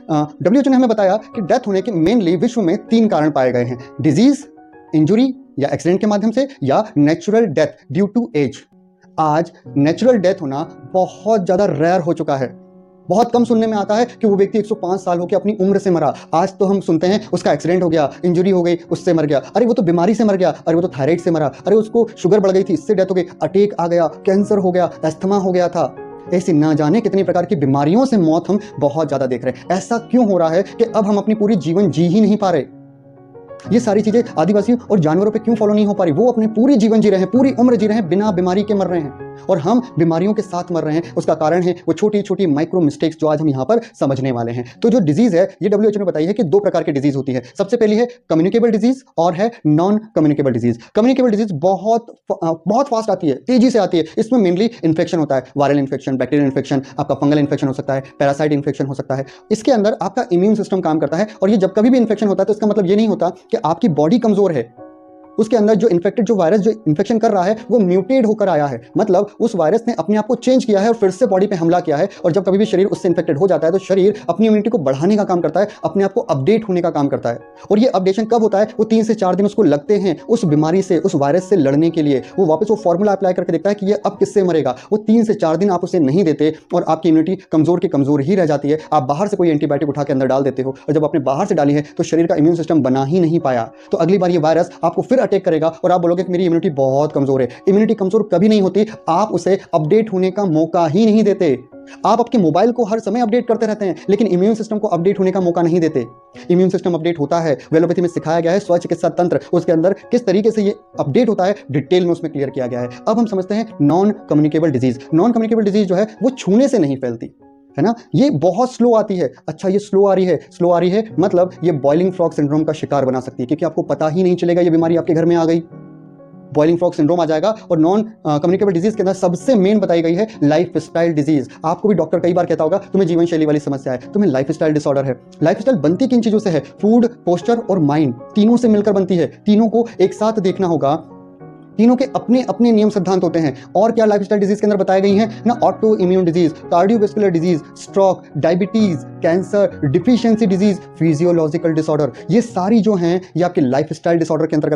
WHO ने हमें बताया कि डेथ होने के मेनली विश्व में 3 कारण पाए गए हैं: डिजीज, इंजुरी या एक्सीडेंट के माध्यम से, या natural death due to age. आज नेचुरल डेथ होना बहुत ज़्यादा रेयर हो चुका है। बहुत कम सुनने में आता है कि वो व्यक्ति 105 साल होकर अपनी उम्र से मरा। आज तो हम सुनते हैं उसका एक्सीडेंट हो गया, इंजरी हो गई, उससे मर गया, अरे वो तो बीमारी से मर गया, अरे वो तो थायराइड से मरा, अरे उसको शुगर बढ़ गई थी, इससे डेथ हो गई, अटैक आ गया, कैंसर हो गया, अस्थमा हो गया था। ऐसी ना जाने कितनी प्रकार की बीमारियों से मौत हम बहुत ज़्यादा देख रहे हैं। ऐसा क्यों हो रहा है कि अब हम अपनी पूरी जीवन जी ही नहीं पा रहे? ये सारी चीज़ें आदिवासियों और जानवरों पे क्यों फॉलो नहीं हो पा रही? वो अपने पूरी जीवन जी रहे हैं, पूरी उम्र जी रहे हैं, बिना बीमारी के मर रहे हैं, और हम बीमारियों के साथ मर रहे हैं। उसका कारण है वो छोटी छोटी माइक्रो मिस्टेक्स जो आज हम यहाँ पर समझने वाले हैं। तो जो डिजीज है, ये डब्ल्यूएचओ ने बताई है कि 2 प्रकार की डिजीज होती है। सबसे पहली है कम्युनिकेबल डिजीज और है non communicable disease. Communicable disease बहुत फास्ट आती है, तेजी से आती है। इसमें मेनली इन्फेक्शन होता है, वायरल इन्फेक्शन, बैक्टीरियल इन्फेक्शन, आपका फंगल इन्फेक्शन हो सकता है, पैरासाइट इन्फेक्शन हो सकता है। इसके अंदर आपका इम्यून सिस्टम काम करता है, और ये जब कभी भी इन्फेक्शन होता है तो इसका मतलब ये नहीं होता कि आपकी बॉडी कमजोर है। उसके अंदर जो इन्फेक्टेड जो वायरस जो इन्फेक्शन कर रहा है वो म्यूटेड होकर आया है, मतलब उस वायरस ने अपने आप को चेंज किया है और फिर से बॉडी पे हमला किया है। और जब कभी भी शरीर उससे इन्फेक्टेड हो जाता है तो शरीर अपनी इम्यूनिटी को बढ़ाने का काम करता है, अपने आप को अपडेट होने का काम करता है। और ये अपडेशन कब होता है? वो 3 से 4 दिन उसको लगते हैं उस बीमारी से, उस वायरस से लड़ने के लिए। वो वापस वो फॉर्मूला अप्लाई करके देखता है कि ये अब किससे मरेगा। वो 3 से 4 दिन आप उसे नहीं देते और आपकी इम्यूनिटी कमजोर की कमजोर ही रह जाती है। आप बाहर से कोई एंटीबायोटिक उठा के अंदर डाल देते हो, और जब आपने बाहर से डाली है तो शरीर का इम्यून सिस्टम बना ही नहीं पाया, तो अगली बार ये वायरस आपको फिर अटैक करेगा और आप बोलोगे कि मेरी इम्यूनिटी बहुत कमजोर है। इम्यूनिटी कमजोर कभी नहीं होती, आप उसे अपडेट होने का मौका ही नहीं देते। आप आपके मोबाइल को हर समय अपडेट करते रहते हैं, लेकिन इम्यून सिस्टम को अपडेट होने का मौका नहीं देते। इम्यून सिस्टम अपडेट होता है, एलोपैथी में सिखाया गया है स्व चिकित्सा तंत्र, उसके अंदर किस तरीके से ये अपडेट होता है डिटेल में उसमें क्लियर किया गया है। अब हम समझते हैं non communicable disease. Non communicable disease जो है वो छूने से नहीं फैलती है ना, ये बहुत स्लो आती है। अच्छा, ये स्लो आ रही है मतलब ये बॉइलिंग फ्रॉग सिंड्रोम का शिकार बना सकती है, क्योंकि आपको पता ही नहीं चलेगा ये बीमारी आपके घर में आ गई। बॉइलिंग फ्रॉग सिंड्रोम आ जाएगा। और नॉन कम्युनिकेबल डिजीज के अंदर सबसे मेन बताई गई है लाइफ स्टाइल डिजीज। आपको भी डॉक्टर कई बार कहता होगा तुम्हें जीवन शैली वाली समस्या है, तुम्हें लाइफ स्टाइल डिसऑर्डर है। लाइफ स्टाइल बनती किन चीजों से है? फूड, पोस्चर और माइंड, तीनों से मिलकर बनती है। तीनों को एक साथ देखना होगा, तीनों के अपने अपने नियम सिद्धांत होते हैं। और क्या लाइफस्टाइल डिजीज के अंदर बताई गई हैं ना? Auto immune disease, cardiovascular disease, stroke, diabetes, cancer, deficiency disease, physiological disorder, ये सारी जो हैं ये आपके लाइफस्टाइल डिसऑर्डर के अंतर्गत